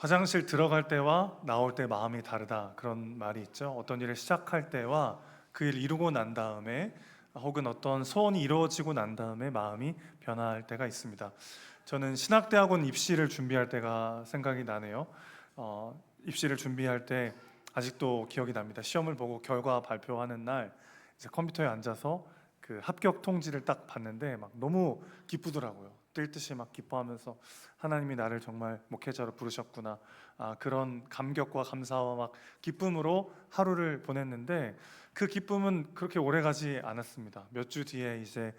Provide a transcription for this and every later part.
화장실 들어갈 때와 나올 때 마음이 다르다, 그런 말이 있죠. 어떤 일을 시작할 때와 그 일을 이루고 난 다음에, 혹은 어떤 소원이 이루어지고 난 다음에 마음이 변할 때가 있습니다. 저는 신학대학원 입시를 준비할 때가 생각이 나네요. 입시를 준비할 때 아직도 기억이 납니다. 시험을 보고 결과 발표하는 날 이제 컴퓨터에 앉아서 그 합격 통지를 딱 봤는데 막 너무 기쁘더라고요. 뛸 듯이 막 기뻐하면서 하나님이 나를 정말 목회자로 부르셨구나, 그런 감격과 감사와 막 기쁨으로 하루를 보냈는데, 그 기쁨은 그렇게 오래 가지 않았습니다. 몇 주 뒤에 이제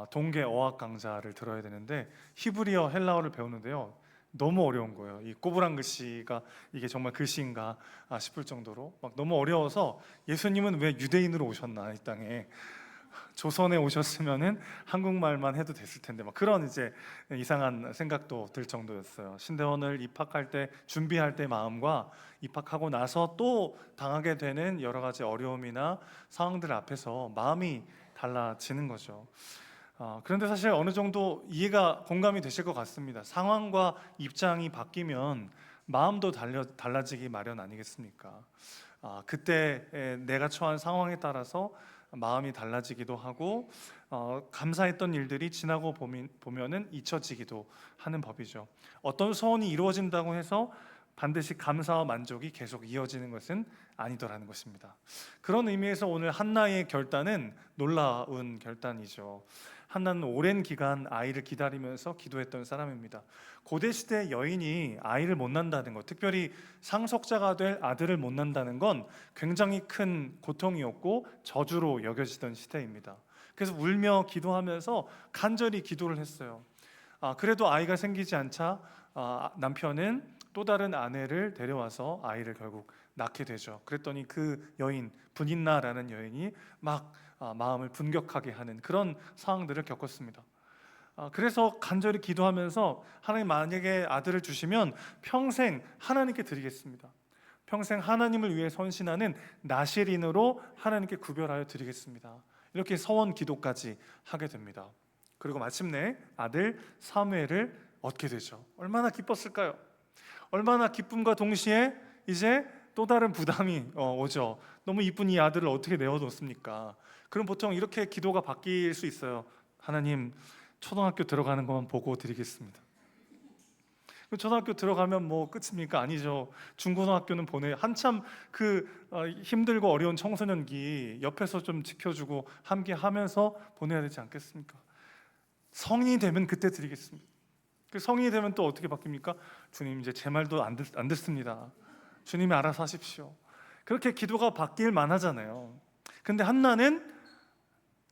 동계 어학 강좌를 들어야 되는데 히브리어 헬라어를 배우는데요, 너무 어려운 거예요. 이 꼬부랑 글씨가 이게 정말 글씨인가 싶을 정도로 막 너무 어려워서, 예수님은 왜 유대인으로 오셨나, 이 땅에 조선에 오셨으면은 한국말만 해도 됐을 텐데, 막 그런 이제 이상한 생각도 들 정도였어요. 신대원을 입학할 때, 준비할 때 마음과 입학하고 나서 또 당하게 되는 여러 가지 어려움이나 상황들 앞에서 마음이 달라지는 거죠. 그런데 사실 어느 정도 이해가 공감이 되실 것 같습니다. 상황과 입장이 바뀌면 마음도 달라지기 마련 아니겠습니까? 그때 내가 처한 상황에 따라서 마음이 달라지기도 하고, 감사했던 일들이 지나고 보면은 잊혀지기도 하는 법이죠. 어떤 소원이 이루어진다고 해서 반드시 감사와 만족이 계속 이어지는 것은 아니더라는 것입니다. 그런 의미에서 오늘 한나의 결단은 놀라운 결단이죠. 한나는 오랜 기간 아이를 기다리면서 기도했던 사람입니다. 고대 시대 여인이 아이를 못 낳는다는 것, 특별히 상속자가 될 아들을 못 낳는다는 건 굉장히 큰 고통이었고 저주로 여겨지던 시대입니다. 그래서 울며 기도하면서 간절히 기도를 했어요. 그래도 아이가 생기지 않자 남편은 또 다른 아내를 데려와서 아이를 결국 낳게 되죠. 그랬더니 그 여인, 분인나라는 여인이 막 마음을 분격하게 하는 그런 상황들을 겪었습니다. 그래서 간절히 기도하면서, 하나님 만약에 아들을 주시면 평생 하나님께 드리겠습니다. 평생 하나님을 위해 헌신하는 나실인으로 하나님께 구별하여 드리겠습니다. 이렇게 서원 기도까지 하게 됩니다. 그리고 마침내 아들 사무엘을 얻게 되죠. 얼마나 기뻤을까요? 얼마나 기쁨과 동시에 이제 또 다른 부담이 오죠. 너무 이쁜 이 아들을 어떻게 내어놓습니까? 그럼 보통 이렇게 기도가 바뀔 수 있어요. 하나님, 초등학교 들어가는 것만 보고 드리겠습니다. 초등학교 들어가면 뭐 끝입니까? 아니죠. 중고등학교는 한참 힘들고 어려운 청소년기 옆에서 좀 지켜주고 함께 하면서 보내야 되지 않겠습니까? 성인이 되면 그때 드리겠습니다. 그 성인이 되면 또 어떻게 바뀝니까? 주님, 이제 제 말도 안 듣습니다. 주님이 알아서 하십시오. 그렇게 기도가 바뀔 만하잖아요. 근데 한나는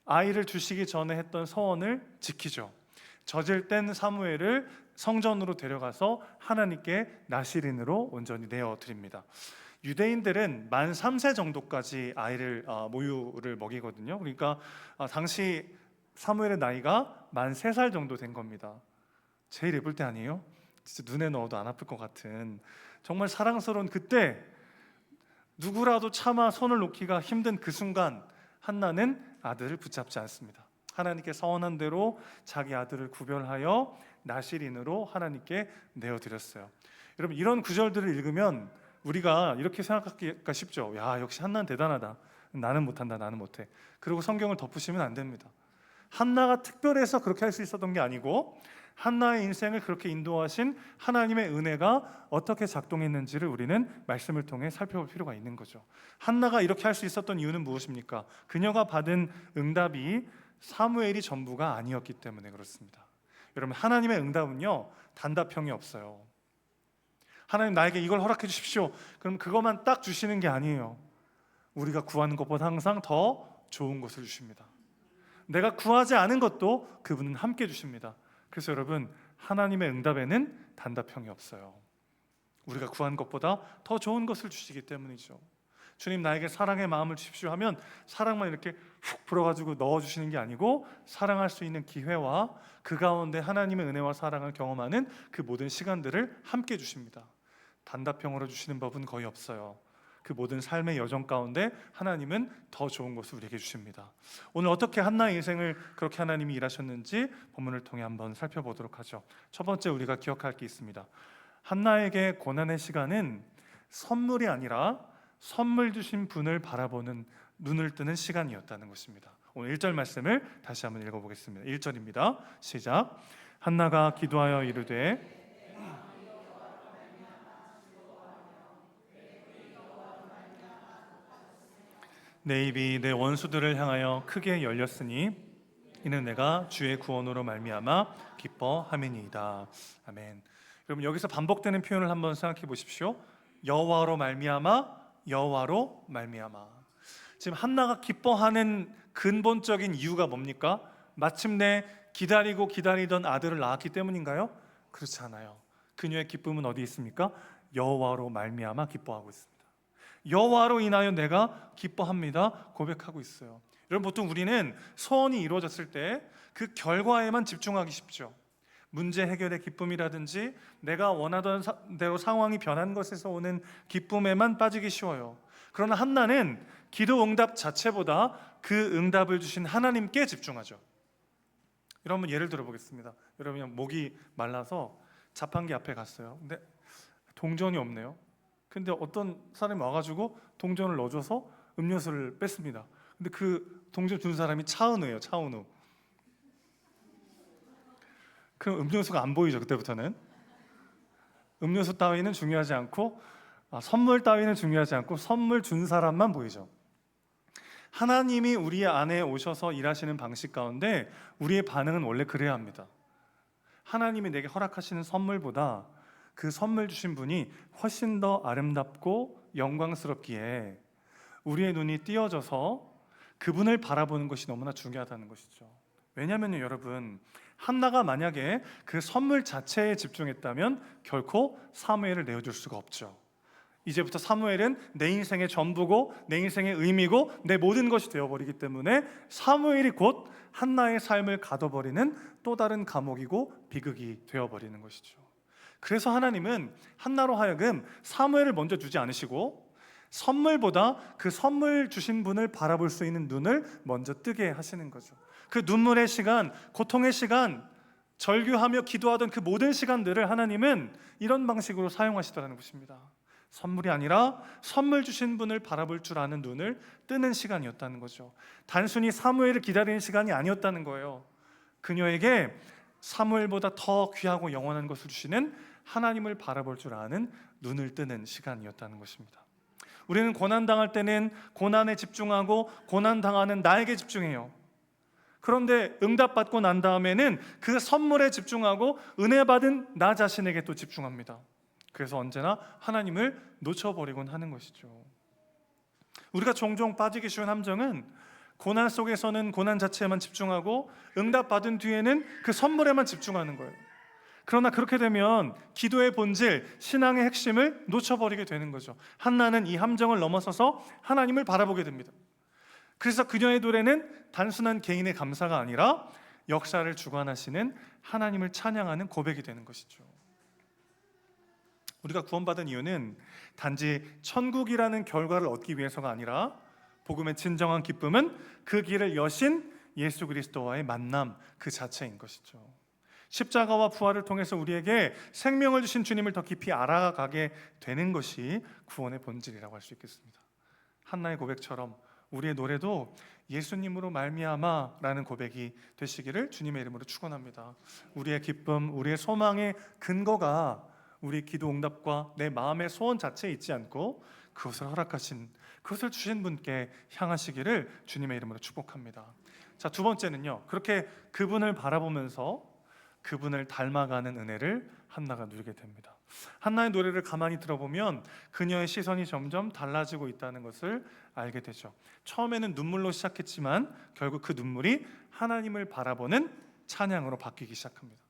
아이를 주시기 전에 했던 서원을 지키죠. 젖을 땐 사무엘을 성전으로 데려가서 하나님께 나실인으로 온전히 내어드립니다. 유대인들은 만 3세 정도까지 아이를 모유를 먹이거든요. 그러니까 당시 사무엘의 나이가 만 3살 정도 된 겁니다. 제일 예쁠 때 아니에요? 진짜 눈에 넣어도 안 아플 것 같은, 정말 사랑스러운 그때, 누구라도 차마 손을 놓기가 힘든 그 순간 한나는 아들을 붙잡지 않습니다. 하나님께 서원한 대로 자기 아들을 구별하여 나실인으로 하나님께 내어드렸어요. 여러분, 이런 구절들을 읽으면 우리가 이렇게 생각하기가 쉽죠. 야, 역시 한나는 대단하다. 나는 못한다, 나는 못해. 그리고 성경을 덮으시면 안 됩니다. 한나가 특별해서 그렇게 할 수 있었던 게 아니고, 한나의 인생을 그렇게 인도하신 하나님의 은혜가 어떻게 작동했는지를 우리는 말씀을 통해 살펴볼 필요가 있는 거죠. 한나가 이렇게 할 수 있었던 이유는 무엇입니까? 그녀가 받은 응답이 사무엘이 전부가 아니었기 때문에 그렇습니다. 여러분, 하나님의 응답은요, 단답형이 없어요. 하나님, 나에게 이걸 허락해 주십시오. 그럼 그것만 딱 주시는 게 아니에요. 우리가 구하는 것보다 항상 더 좋은 것을 주십니다. 내가 구하지 않은 것도 그분은 함께 주십니다. 그래서 여러분, 하나님의 응답에는 단답형이 없어요. 우리가 구한 것보다 더 좋은 것을 주시기 때문이죠. 주님, 나에게 사랑의 마음을 주십시오 하면 사랑만 이렇게 훅 불어가지고 넣어주시는 게 아니고, 사랑할 수 있는 기회와 그 가운데 하나님의 은혜와 사랑을 경험하는 그 모든 시간들을 함께 주십니다. 단답형으로 주시는 법은 거의 없어요. 그 모든 삶의 여정 가운데 하나님은 더 좋은 것을 우리에게 주십니다. 오늘 어떻게 한나의 인생을 그렇게 하나님이 일하셨는지 본문을 통해 한번 살펴보도록 하죠. 첫 번째 우리가 기억할 게 있습니다. 한나에게 고난의 시간은 선물이 아니라 선물 주신 분을 바라보는 눈을 뜨는 시간이었다는 것입니다. 오늘 1절 말씀을 다시 한번 읽어보겠습니다. 1절입니다. 시작. 한나가 기도하여 이르되 내 입이 내 원수들을 향하여 크게 열렸으니 이는 내가 주의 구원으로 말미암아 기뻐함이니이다. 아멘. 여러분, 여기서 반복되는 표현을 한번 생각해 보십시오. 여호와로 말미암아, 여호와로 말미암아. 지금 한나가 기뻐하는 근본적인 이유가 뭡니까? 마침내 기다리고 기다리던 아들을 낳았기 때문인가요? 그렇지 않아요. 그녀의 기쁨은 어디 있습니까? 여호와로 말미암아 기뻐하고 있습니다. 여호와로 인하여 내가 기뻐합니다 고백하고 있어요. 여러분, 보통 우리는 소원이 이루어졌을 때 그 결과에만 집중하기 쉽죠. 문제 해결의 기쁨이라든지 내가 원하던 대로 상황이 변한 것에서 오는 기쁨에만 빠지기 쉬워요. 그러나 한나는 기도 응답 자체보다 그 응답을 주신 하나님께 집중하죠. 여러분, 예를 들어보겠습니다. 여러분, 목이 말라서 자판기 앞에 갔어요. 근데 동전이 없네요. 근데 어떤 사람이 와가지고 동전을 넣어줘서 음료수를 뺐습니다. 근데 그 동전 준 사람이 차은우예요. 차은우. 그럼 음료수가 안 보이죠. 그때부터는 음료수 따위는 중요하지 않고 선물 따위는 중요하지 않고 선물 준 사람만 보이죠. 하나님이 우리 안에 오셔서 일하시는 방식 가운데 우리의 반응은 원래 그래야 합니다. 하나님이 내게 허락하시는 선물보다 그 선물 주신 분이 훨씬 더 아름답고 영광스럽기에 우리의 눈이 띄어져서 그분을 바라보는 것이 너무나 중요하다는 것이죠. 왜냐하면요, 여러분, 한나가 만약에 그 선물 자체에 집중했다면 결코 사무엘을 내어줄 수가 없죠. 이제부터 사무엘은 내 인생의 전부고 내 인생의 의미고 내 모든 것이 되어버리기 때문에 사무엘이 곧 한나의 삶을 가둬버리는 또 다른 감옥이고 비극이 되어버리는 것이죠. 그래서 하나님은 한나로 하여금 사무엘을 먼저 주지 않으시고 선물보다 그 선물 주신 분을 바라볼 수 있는 눈을 먼저 뜨게 하시는 거죠. 그 눈물의 시간, 고통의 시간, 절규하며 기도하던 그 모든 시간들을 하나님은 이런 방식으로 사용하시더라는 것입니다. 선물이 아니라 선물 주신 분을 바라볼 줄 아는 눈을 뜨는 시간이었다는 거죠. 단순히 사무엘을 기다리는 시간이 아니었다는 거예요. 그녀에게 사무엘보다 더 귀하고 영원한 것을 주시는 하나님을 바라볼 줄 아는 눈을 뜨는 시간이었다는 것입니다. 우리는 고난당할 때는 고난에 집중하고 고난당하는 나에게 집중해요. 그런데 응답받고 난 다음에는 그 선물에 집중하고 은혜 받은 나 자신에게 또 집중합니다. 그래서 언제나 하나님을 놓쳐버리곤 하는 것이죠. 우리가 종종 빠지기 쉬운 함정은 고난 속에서는 고난 자체에만 집중하고 응답받은 뒤에는 그 선물에만 집중하는 거예요. 그러나 그렇게 되면 기도의 본질, 신앙의 핵심을 놓쳐버리게 되는 거죠. 한나는 이 함정을 넘어서서 하나님을 바라보게 됩니다. 그래서 그녀의 노래는 단순한 개인의 감사가 아니라 역사를 주관하시는 하나님을 찬양하는 고백이 되는 것이죠. 우리가 구원받은 이유는 단지 천국이라는 결과를 얻기 위해서가 아니라 복음의 진정한 기쁨은 그 길을 여신 예수 그리스도와의 만남 그 자체인 것이죠. 십자가와 부활을 통해서 우리에게 생명을 주신 주님을 더 깊이 알아가게 되는 것이 구원의 본질이라고 할 수 있겠습니다. 한나의 고백처럼 우리의 노래도 예수님으로 말미암아라는 고백이 되시기를 주님의 이름으로 축원합니다. 우리의 기쁨, 우리의 소망의 근거가 우리 기도 응답과 내 마음의 소원 자체에 있지 않고 그것을 허락하신, 그것을 주신 분께 향하시기를 주님의 이름으로 축복합니다. 자, 두 번째는요, 그렇게 그분을 바라보면서 그분을 닮아가는 은혜를 한나가 누리게 됩니다. 한나의 노래를 가만히 들어보면 그녀의 시선이 점점 달라지고 있다는 것을 알게 되죠. 처음에는 눈물로 시작했지만 결국 그 눈물이 하나님을 바라보는 찬양으로 바뀌기 시작합니다.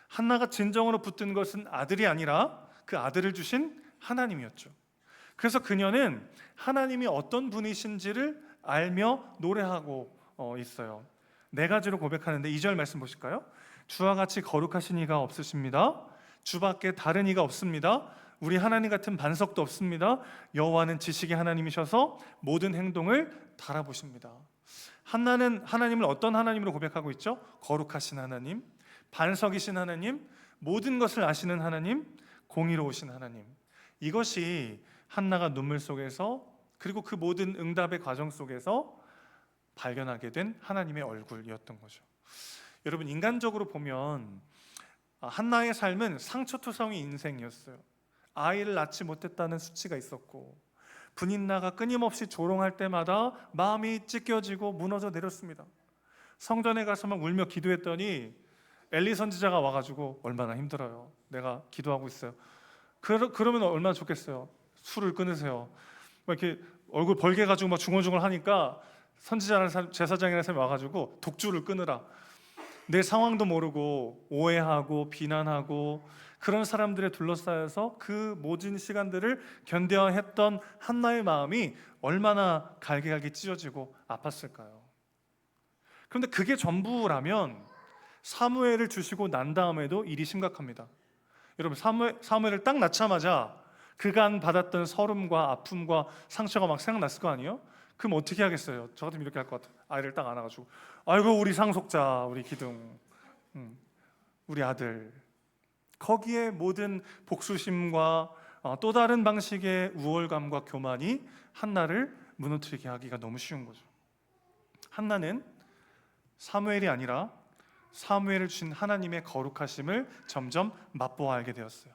한나가 진정으로 붙든 것은 아들이 아니라 그 아들을 주신 하나님이었죠. 그래서 그녀는 하나님이 어떤 분이신지를 알며 노래하고 있어요. 네 가지로 고백하는데 2절 말씀 보실까요? 주와 같이 거룩하신 이가 없으십니다. 주밖에 다른 이가 없습니다. 우리 하나님 같은 반석도 없습니다. 여호와는 지식의 하나님이셔서 모든 행동을 달아보십니다. 한나는 하나님을 어떤 하나님으로 고백하고 있죠? 거룩하신 하나님, 반석이신 하나님, 모든 것을 아시는 하나님, 공의로우신 하나님, 이것이 한나가 눈물 속에서 그리고 그 모든 응답의 과정 속에서 발견하게 된 하나님의 얼굴이었던 거죠. 여러분, 인간적으로 보면 한나의 삶은 상처투성이 인생이었어요. 아이를 낳지 못했다는 수치가 있었고, 분인나가 끊임없이 조롱할 때마다 마음이 찢겨지고 무너져 내렸습니다. 성전에 가서 막 울며 기도했더니 엘리 선지자가 와가지고 얼마나 힘들어요, 내가 기도하고 있어요. 그러면 얼마나 좋겠어요. 술을 끊으세요. 막 이렇게 얼굴 벌게 가지고 막 중얼중얼 하니까 선지자라는 사람, 제사장이라는 사람이 와가지고 독주를 끊으라. 내 상황도 모르고 오해하고 비난하고 그런 사람들에 둘러싸여서 그 모진 시간들을 견뎌야 했던 한나의 마음이 얼마나 갈기갈기 찢어지고 아팠을까요? 그런데 그게 전부라면 사무엘을 주시고 난 다음에도 일이 심각합니다. 여러분, 사무엘을 딱 낳자마자 그간 받았던 서름과 아픔과 상처가 막 생각났을 거 아니에요? 그럼 어떻게 하겠어요? 저 같으면 이렇게 할 것 같아요. 아이를 딱 안아가지고, 아이고 우리 상속자, 우리 기둥, 우리 아들. 거기에 모든 복수심과 또 다른 방식의 우월감과 교만이 한나를 무너뜨리게 하기가 너무 쉬운 거죠. 한나는 사무엘이 아니라 사무엘을 주신 하나님의 거룩하심을 점점 맛보아 알게 되었어요.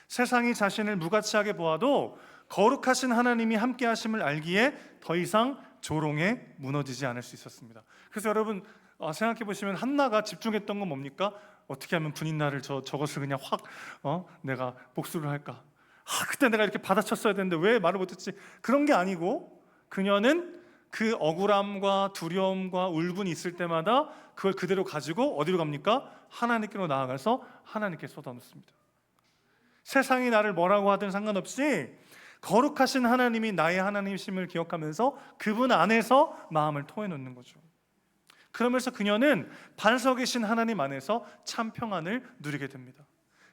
세상이 자신을 무가치하게 보아도 거룩하신 하나님이 함께 하심을 알기에 더 이상 조롱에 무너지지 않을 수 있었습니다. 그래서 여러분, 생각해 보시면 한나가 집중했던 건 뭡니까? 어떻게 하면 분인나를 저것을 그냥 확 내가 복수를 할까? 그때 내가 이렇게 받아쳤어야 되는데 왜 말을 못했지? 그런 게 아니고, 그녀는 그 억울함과 두려움과 울분이 있을 때마다 그걸 그대로 가지고 어디로 갑니까? 하나님께로 나아가서 하나님께 쏟아놓습니다. 세상이 나를 뭐라고 하든 상관없이 거룩하신 하나님이 나의 하나님이심을 기억하면서 그분 안에서 마음을 토해놓는 거죠. 그러면서 그녀는 반석 계신 하나님 안에서 참 평안을 누리게 됩니다.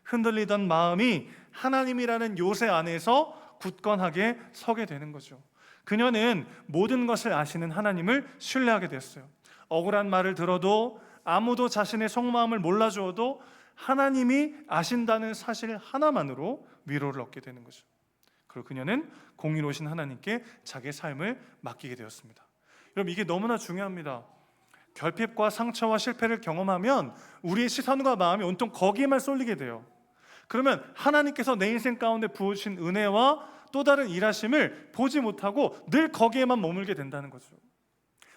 흔들리던 마음이 하나님이라는 요새 안에서 굳건하게 서게 되는 거죠. 그녀는 모든 것을 아시는 하나님을 신뢰하게 됐어요. 억울한 말을 들어도, 아무도 자신의 속마음을 몰라주어도 하나님이 아신다는 사실 하나만으로 위로를 얻게 되는 거죠. 그리고 그녀는 공의로우신 하나님께 자기의 삶을 맡기게 되었습니다. 여러분, 이게 너무나 중요합니다. 결핍과 상처와 실패를 경험하면 우리의 시선과 마음이 온통 거기에만 쏠리게 돼요. 그러면 하나님께서 내 인생 가운데 부어주신 은혜와 또 다른 일하심을 보지 못하고 늘 거기에만 머물게 된다는 거죠.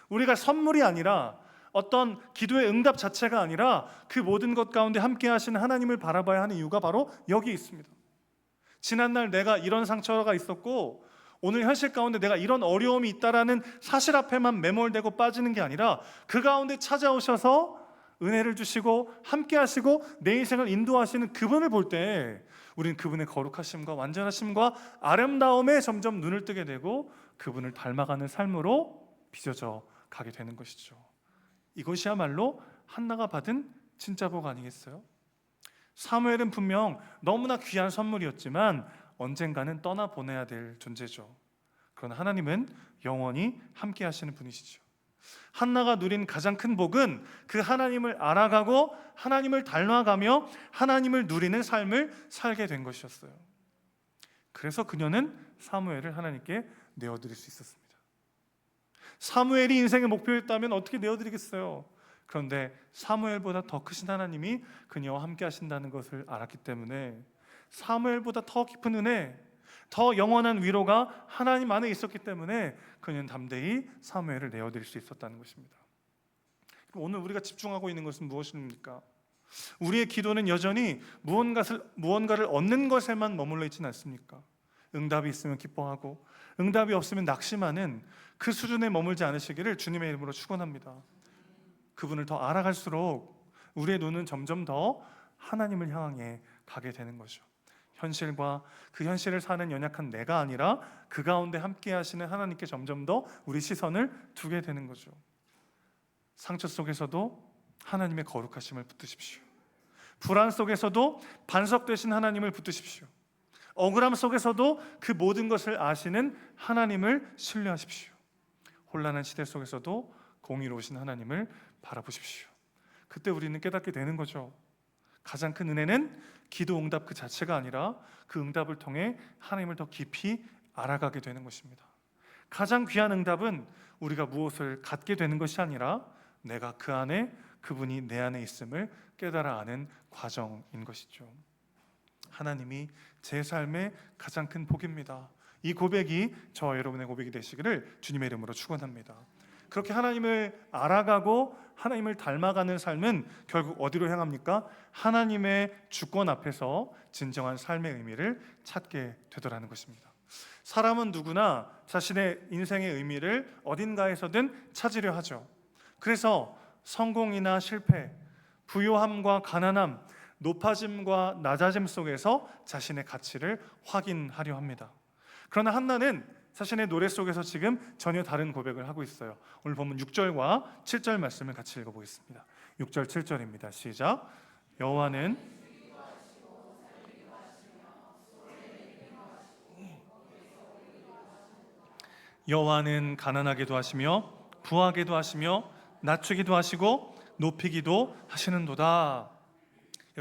우리가 선물이 아니라, 어떤 기도의 응답 자체가 아니라 그 모든 것 가운데 함께 하시는 하나님을 바라봐야 하는 이유가 바로 여기 있습니다. 지난날 내가 이런 상처가 있었고 오늘 현실 가운데 내가 이런 어려움이 있다라는 사실 앞에만 매몰되고 빠지는 게 아니라 그 가운데 찾아오셔서 은혜를 주시고 함께 하시고 내 인생을 인도하시는 그분을 볼 때 우리는 그분의 거룩하심과 완전하심과 아름다움에 점점 눈을 뜨게 되고 그분을 닮아가는 삶으로 빚어져 가게 되는 것이죠. 이것이야말로 한나가 받은 진짜 복 아니겠어요? 사무엘은 분명 너무나 귀한 선물이었지만 언젠가는 떠나보내야 될 존재죠. 그러나 하나님은 영원히 함께 하시는 분이시죠. 한나가 누린 가장 큰 복은 그 하나님을 알아가고 하나님을 닮아가며 하나님을 누리는 삶을 살게 된 것이었어요. 그래서 그녀는 사무엘을 하나님께 내어드릴 수 있었습니다. 사무엘이 인생의 목표였다면 어떻게 내어드리겠어요? 그런데 사무엘보다 더 크신 하나님이 그녀와 함께 하신다는 것을 알았기 때문에 사무엘보다 더 깊은 은혜, 더 영원한 위로가 하나님 안에 있었기 때문에 그녀는 담대히 사무엘을 내어드릴 수 있었다는 것입니다. 오늘 우리가 집중하고 있는 것은 무엇입니까? 우리의 기도는 여전히 무언가를 얻는 것에만 머물러 있지는 않습니까? 응답이 있으면 기뻐하고 응답이 없으면 낙심하는 그 수준에 머물지 않으시기를 주님의 이름으로 축원합니다. 그분을 더 알아갈수록 우리의 눈은 점점 더 하나님을 향해 가게 되는 거죠. 현실과 그 현실을 사는 연약한 내가 아니라 그 가운데 함께 하시는 하나님께 점점 더 우리 시선을 두게 되는 거죠. 상처 속에서도 하나님의 거룩하심을 붙드십시오. 불안 속에서도 반석 되신 하나님을 붙드십시오. 억울함 속에서도 그 모든 것을 아시는 하나님을 신뢰하십시오. 혼란한 시대 속에서도 공의로우신 하나님을 바라보십시오. 그때 우리는 깨닫게 되는 거죠. 가장 큰 은혜는 기도 응답 그 자체가 아니라 그 응답을 통해 하나님을 더 깊이 알아가게 되는 것입니다. 가장 귀한 응답은 우리가 무엇을 갖게 되는 것이 아니라 내가 그 안에, 그분이 내 안에 있음을 깨달아 아는 과정인 것이죠. 하나님이 제 삶의 가장 큰 복입니다. 이 고백이 저와 여러분의 고백이 되시기를 주님의 이름으로 축원합니다. 그렇게 하나님을 알아가고 하나님을 닮아가는 삶은 결국 어디로 향합니까? 하나님의 주권 앞에서 진정한 삶의 의미를 찾게 되더라는 것입니다. 사람은 누구나 자신의 인생의 의미를 어딘가에서든 찾으려 하죠. 그래서 성공이나 실패, 부요함과 가난함, 높아짐과 낮아짐 속에서 자신의 가치를 확인하려 합니다. 그러나 한나는 자신의 노래 속에서 지금 전혀 다른 고백을 하고 있어요. 오늘 보면 6절과 7절 말씀을 같이 읽어보겠습니다. 6절 7절입니다. 시작. 여호와는 가난하게도 하시며 부하게도 하시며 낮추기도 하시고 높이기도 하시는도다.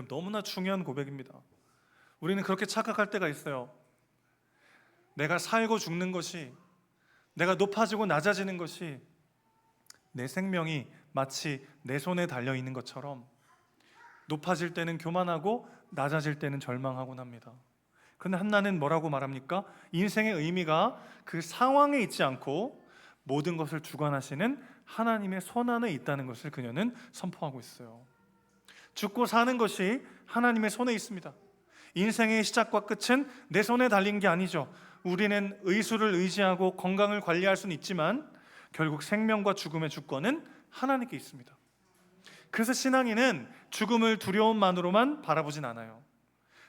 너무나 중요한 고백입니다. 우리는 그렇게 착각할 때가 있어요. 내가 살고 죽는 것이, 내가 높아지고 낮아지는 것이 내 생명이 마치 내 손에 달려 있는 것처럼 높아질 때는 교만하고 낮아질 때는 절망하곤 합니다. 그런데 한나는 뭐라고 말합니까? 인생의 의미가 그 상황에 있지 않고 모든 것을 주관하시는 하나님의 손 안에 있다는 것을 그녀는 선포하고 있어요. 죽고 사는 것이 하나님의 손에 있습니다. 인생의 시작과 끝은 내 손에 달린 게 아니죠. 우리는 의수를 의지하고 건강을 관리할 수는 있지만 결국 생명과 죽음의 주권은 하나님께 있습니다. 그래서 신앙인은 죽음을 두려움만으로만 바라보진 않아요.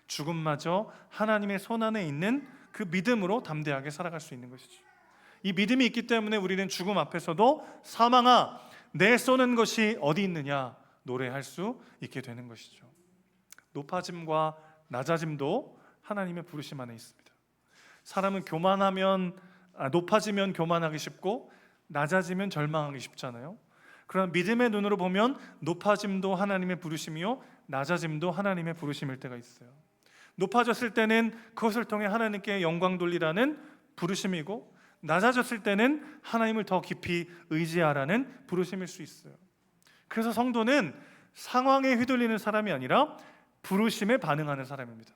죽음마저 하나님의 손 안에 있는 그 믿음으로 담대하게 살아갈 수 있는 것이죠. 이 믿음이 있기 때문에 우리는 죽음 앞에서도 사망아 내 쏘는 것이 어디 있느냐 노래할 수 있게 되는 것이죠. 높아짐과 낮아짐도 하나님의 부르심 안에 있습니다. 사람은 높아지면 교만하기 쉽고 낮아지면 절망하기 쉽잖아요. 그러나 믿음의 눈으로 보면 높아짐도 하나님의 부르심이요 낮아짐도 하나님의 부르심일 때가 있어요. 높아졌을 때는 그것을 통해 하나님께 영광 돌리라는 부르심이고, 낮아졌을 때는 하나님을 더 깊이 의지하라는 부르심일 수 있어요. 그래서 성도는 상황에 휘둘리는 사람이 아니라 부르심에 반응하는 사람입니다.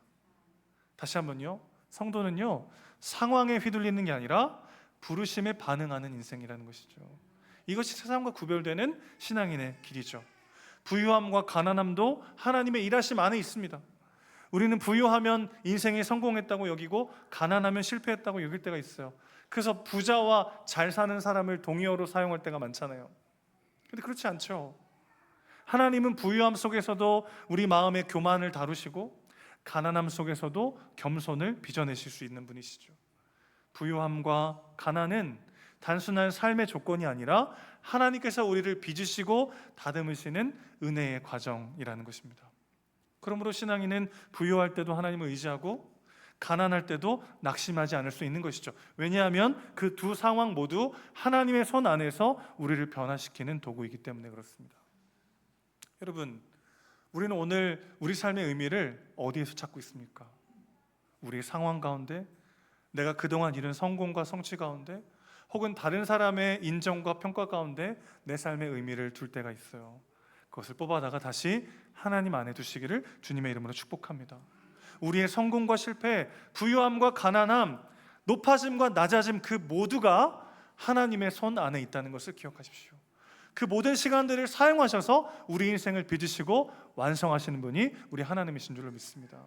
다시 한번요, 성도는요 상황에 휘둘리는 게 아니라 부르심에 반응하는 인생이라는 것이죠. 이것이 세상과 구별되는 신앙인의 길이죠. 부유함과 가난함도 하나님의 일하심 안에 있습니다. 우리는 부유하면 인생이 성공했다고 여기고 가난하면 실패했다고 여길 때가 있어요. 그래서 부자와 잘 사는 사람을 동의어로 사용할 때가 많잖아요. 근데 그렇지 않죠. 하나님은 부유함 속에서도 우리 마음의 교만을 다루시고 가난함 속에서도 겸손을 빚어내실 수 있는 분이시죠. 부유함과 가난은 단순한 삶의 조건이 아니라 하나님께서 우리를 빚으시고 다듬으시는 은혜의 과정이라는 것입니다. 그러므로 신앙인은 부유할 때도 하나님을 의지하고 가난할 때도 낙심하지 않을 수 있는 것이죠. 왜냐하면 그 두 상황 모두 하나님의 손 안에서 우리를 변화시키는 도구이기 때문에 그렇습니다. 여러분, 우리는 오늘 우리 삶의 의미를 어디에서 찾고 있습니까? 우리의 상황 가운데, 내가 그동안 이룬 성공과 성취 가운데, 혹은 다른 사람의 인정과 평가 가운데 내 삶의 의미를 둘 때가 있어요. 그것을 뽑아다가 다시 하나님 안에 두시기를 주님의 이름으로 축복합니다. 우리의 성공과 실패, 부유함과 가난함, 높아짐과 낮아짐 그 모두가 하나님의 손 안에 있다는 것을 기억하십시오. 그 모든 시간들을 사용하셔서 우리 인생을 빚으시고 완성하시는 분이 우리 하나님이신 줄로 믿습니다.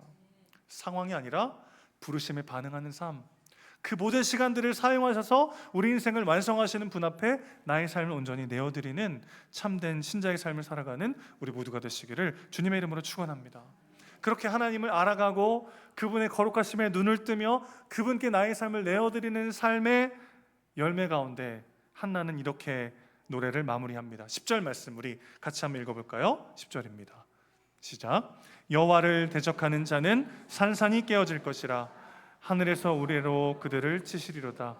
상황이 아니라 부르심에 반응하는 삶, 그 모든 시간들을 사용하셔서 우리 인생을 완성하시는 분 앞에 나의 삶을 온전히 내어드리는 참된 신자의 삶을 살아가는 우리 모두가 되시기를 주님의 이름으로 축원합니다. 그렇게 하나님을 알아가고 그분의 거룩하심에 눈을 뜨며 그분께 나의 삶을 내어드리는 삶의 열매 가운데 한나는 이렇게 노래를 마무리합니다. 10절 말씀 우리 같이 한번 읽어볼까요? 10절입니다. 시작. 여호와를 대적하는 자는 산산이 깨어질 것이라. 하늘에서 우레로 그들을 치시리로다.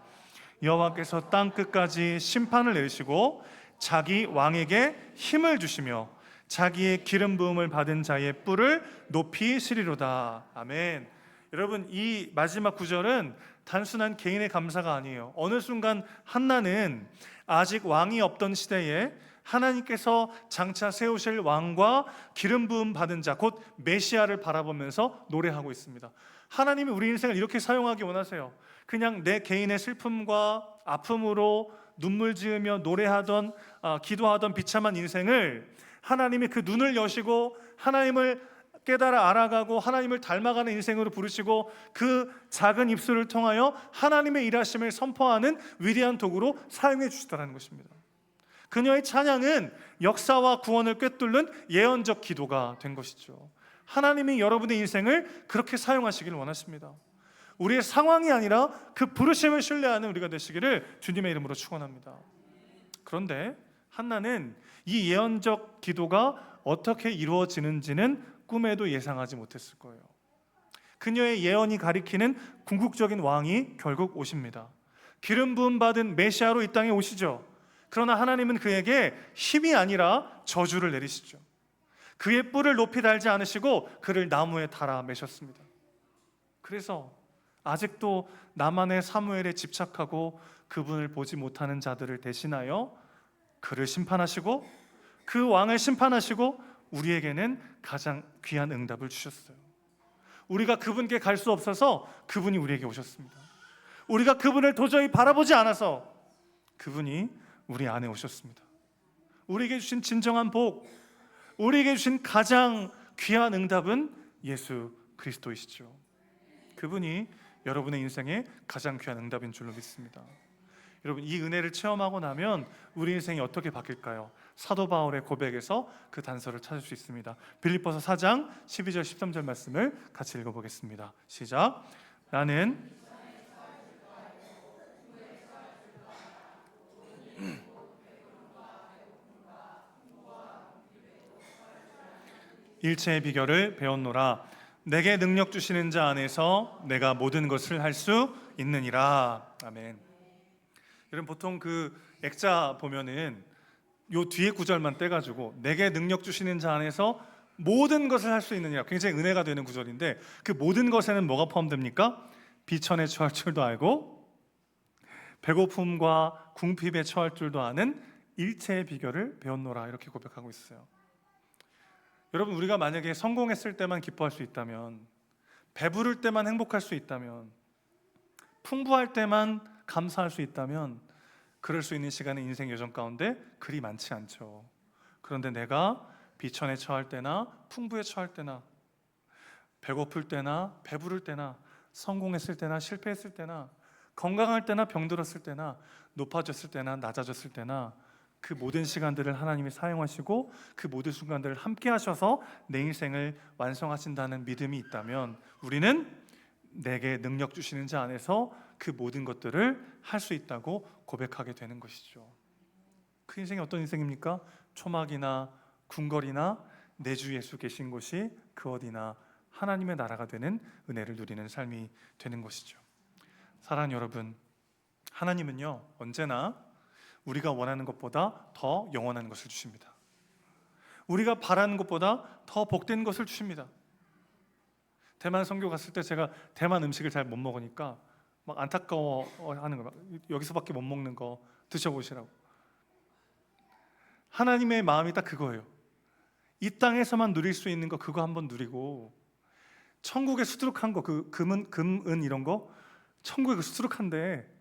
여호와께서 땅 끝까지 심판을 내리시고 자기 왕에게 힘을 주시며 자기의 기름 부음을 받은 자의 뿔을 높이 쓰리로다. 아멘. 여러분, 이 마지막 구절은 단순한 개인의 감사가 아니에요. 어느 순간 한나는 아직 왕이 없던 시대에 하나님께서 장차 세우실 왕과 기름 부음 받은 자, 곧 메시아를 바라보면서 노래하고 있습니다. 하나님이 우리 인생을 이렇게 사용하기 원하세요. 그냥 내 개인의 슬픔과 아픔으로 눈물 지으며 노래하던 기도하던 비참한 인생을 하나님이 그 눈을 여시고 하나님을 깨달아 알아가고 하나님을 닮아가는 인생으로 부르시고 그 작은 입술을 통하여 하나님의 일하심을 선포하는 위대한 도구로 사용해 주시더라는 것입니다. 그녀의 찬양은 역사와 구원을 꿰뚫는 예언적 기도가 된 것이죠. 하나님이 여러분의 인생을 그렇게 사용하시길 원하십니다. 우리의 상황이 아니라 그 부르심을 신뢰하는 우리가 되시기를 주님의 이름으로 축원합니다. 그런데 한나는 이 예언적 기도가 어떻게 이루어지는지는 꿈에도 예상하지 못했을 거예요. 그녀의 예언이 가리키는 궁극적인 왕이 결국 오십니다. 기름 부음 받은 메시아로 이 땅에 오시죠. 그러나 하나님은 그에게 힘이 아니라 저주를 내리시죠. 그의 뿔을 높이 달지 않으시고 그를 나무에 달아 매셨습니다. 그래서 아직도 나만의 사무엘에 집착하고 그분을 보지 못하는 자들을 대신하여 그를 심판하시고 그 왕을 심판하시고 우리에게는 가장 귀한 응답을 주셨어요. 우리가 그분께 갈 수 없어서 그분이 우리에게 오셨습니다. 우리가 그분을 도저히 바라보지 않아서 그분이 우리 안에 오셨습니다. 우리에게 주신 진정한 복, 우리에게 주신 가장 귀한 응답은 예수 그리스도이시죠. 그분이 여러분의 인생의 가장 귀한 응답인 줄로 믿습니다. 여러분, 이 은혜를 체험하고 나면 우리 인생이 어떻게 바뀔까요? 사도 바울의 고백에서 그 단서를 찾을 수 있습니다. 빌립보서 4장 12절 13절 말씀을 같이 읽어보겠습니다. 시작. 나는 일체의 비결을 배웠노라. 내게 능력 주시는 자 안에서 내가 모든 것을 할 수 있느니라. 아멘. 여러분, 보통 그 액자 보면은 요 뒤에 구절만 떼가지고 내게 능력 주시는 자 안에서 모든 것을 할 수 있느니라, 굉장히 은혜가 되는 구절인데 그 모든 것에는 뭐가 포함됩니까? 비천에 처할 줄도 알고 배고픔과 궁핍에 처할 줄도 아는 일체의 비결을 배웠노라, 이렇게 고백하고 있어요. 여러분, 우리가 만약에 성공했을 때만 기뻐할 수 있다면, 배부를 때만 행복할 수 있다면, 풍부할 때만 감사할 수 있다면 그럴 수 있는 시간은 인생 여정 가운데 그리 많지 않죠. 그런데 내가 비천에 처할 때나 풍부에 처할 때나 배고플 때나 배부를 때나 성공했을 때나 실패했을 때나 건강할 때나 병들었을 때나 높아졌을 때나 낮아졌을 때나 그 모든 시간들을 하나님이 사용하시고 그 모든 순간들을 함께 하셔서 내 인생을 완성하신다는 믿음이 있다면 우리는 내게 능력 주시는 자 안에서 그 모든 것들을 할 수 있다고 고백하게 되는 것이죠. 그 인생이 어떤 인생입니까? 초막이나 궁궐이나 내 주 예수 계신 곳이 그 어디나 하나님의 나라가 되는 은혜를 누리는 삶이 되는 것이죠. 사랑하는 여러분, 하나님은요 언제나 우리가 원하는 것보다 더 영원한 것을 주십니다. 우리가 바라는 것보다 더 복된 것을 주십니다. 대만 선교 갔을 때 제가 대만 음식을 잘 못 먹으니까 막 안타까워하는 거, 여기서밖에 못 먹는 거 드셔보시라고. 하나님의 마음이 딱 그거예요. 이 땅에서만 누릴 수 있는 거 그거 한번 누리고, 천국의 수두룩한 거, 그 금은 이런 거 천국의 그 수두룩한데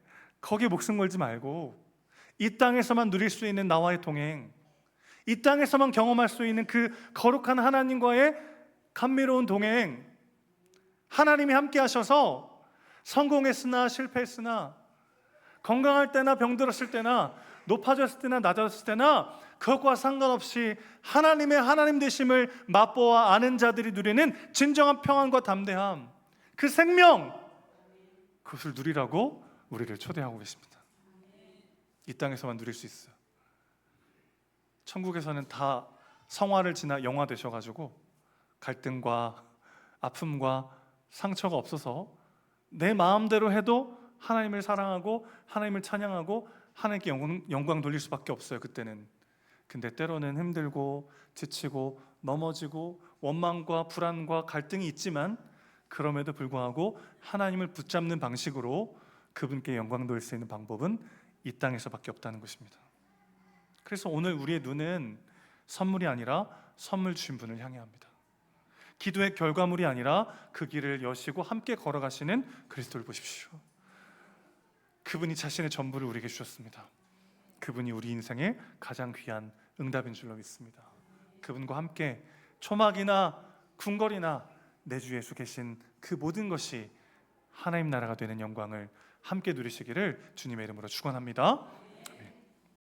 거기에 목숨 걸지 말고 이 땅에서만 누릴 수 있는 나와의 동행, 이 땅에서만 경험할 수 있는 그 거룩한 하나님과의 감미로운 동행, 하나님이 함께 하셔서 성공했으나 실패했으나 건강할 때나 병들었을 때나 높아졌을 때나 낮아졌을 때나 그것과 상관없이 하나님의 하나님 되심을 맛보아 아는 자들이 누리는 진정한 평안과 담대함, 그 생명, 그것을 누리라고 우리를 초대하고 계십니다. 이 땅에서만 누릴 수 있어요. 천국에서는 다 성화를 지나 영화 되셔가지고 갈등과 아픔과 상처가 없어서 내 마음대로 해도 하나님을 사랑하고 하나님을 찬양하고 하나님께 영광 돌릴 수밖에 없어요. 그때는 근데 때로는 힘들고 지치고 넘어지고 원망과 불안과 갈등이 있지만 그럼에도 불구하고 하나님을 붙잡는 방식으로 그분께 영광 돌릴 수 있는 방법은 이 땅에서밖에 없다는 것입니다. 그래서 오늘 우리의 눈은 선물이 아니라 선물 주신 분을 향해 합니다. 기도의 결과물이 아니라 그 길을 여시고 함께 걸어가시는 그리스도를 보십시오. 그분이 자신의 전부를 우리에게 주셨습니다. 그분이 우리 인생의 가장 귀한 응답인 줄로 믿습니다. 그분과 함께 초막이나 궁궐이나 내 주 예수 계신 그 모든 것이 하나님 나라가 되는 영광을 함께 누리시기를 주님의 이름으로 축원합니다.